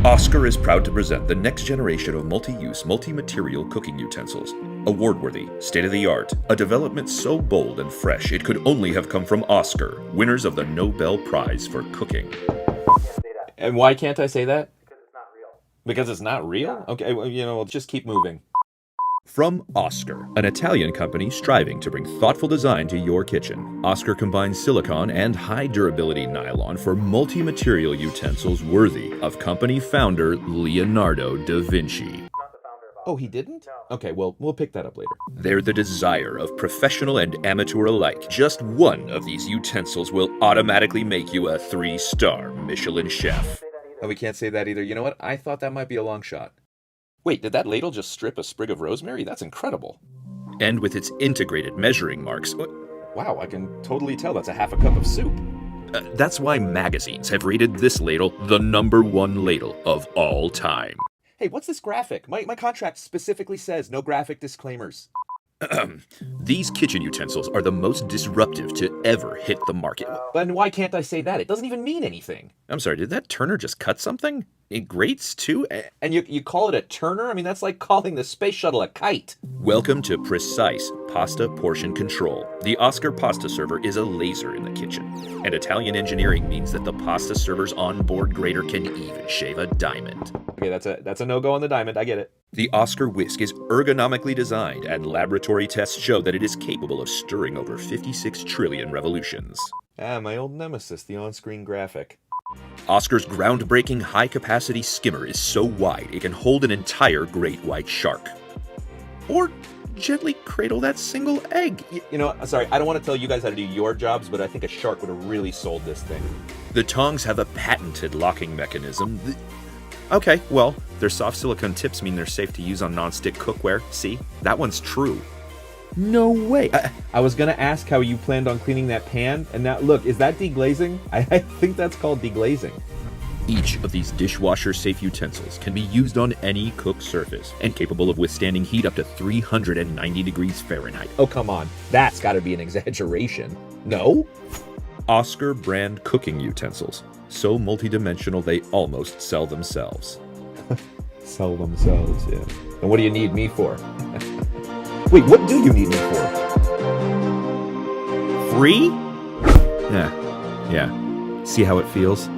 Ausker is proud to present the next generation of multi-use, multi-material cooking utensils. Award-worthy, state-of-the-art, a development so bold and fresh it could only have come from Ausker, winners of the Nobel Prize for Cooking. And why can't I say that? Because it's not real? Okay, well, we'll just keep moving. From Ausker, an Italian company striving to bring thoughtful design to your kitchen. Ausker combines silicone and high-durability nylon for multi-material utensils worthy of company founder Leonardo da Vinci. Oh, he didn't? Okay, well, we'll pick that up later. They're the desire of professional and amateur alike. Just one of these utensils will automatically make you a 3-star Michelin chef. Oh, we can't say that either. You know what? I thought that might be a long shot. Wait, did that ladle just strip a sprig of rosemary? That's incredible. And with its integrated measuring marks. Wow, I can totally tell that's a half a cup of soup. That's why magazines have rated this ladle the #1 ladle of all time. Hey, what's this graphic? My contract specifically says no graphic disclaimers. These kitchen utensils are the most disruptive to ever hit the market. Then why can't I say that? It doesn't even mean anything. I'm sorry, did that turner just cut something? It grates too? And you call it a turner? I mean, that's like calling the space shuttle a kite. Welcome to precise pasta portion control. The Ausker pasta server is a laser in the kitchen. And Italian engineering means that the pasta server's onboard grater can even shave a diamond. Okay, that's a no-go on the diamond, I get it. The Ausker whisk is ergonomically designed, and laboratory tests show that it is capable of stirring over 56 trillion revolutions. Ah, my old nemesis, the on-screen graphic. Ausker's groundbreaking high-capacity skimmer is so wide it can hold an entire great white shark. Or gently cradle that single egg. Sorry, I don't want to tell you guys how to do your jobs, but I think a shark would have really sold this thing. The tongs have a patented locking mechanism. Okay, well, their soft silicone tips mean they're safe to use on non-stick cookware. See? That one's true. No way. I was going to ask how you planned on cleaning that pan, and now, look, is that deglazing? I think that's called deglazing. Each of these dishwasher-safe utensils can be used on any cooked surface and capable of withstanding heat up to 390 degrees Fahrenheit. Oh, come on. That's got to be an exaggeration. No? Ausker brand cooking utensils. So multidimensional they almost sell themselves. Sell themselves, yeah. And what do you need me for? Wait, what do you need me for? Free? Yeah. See how it feels?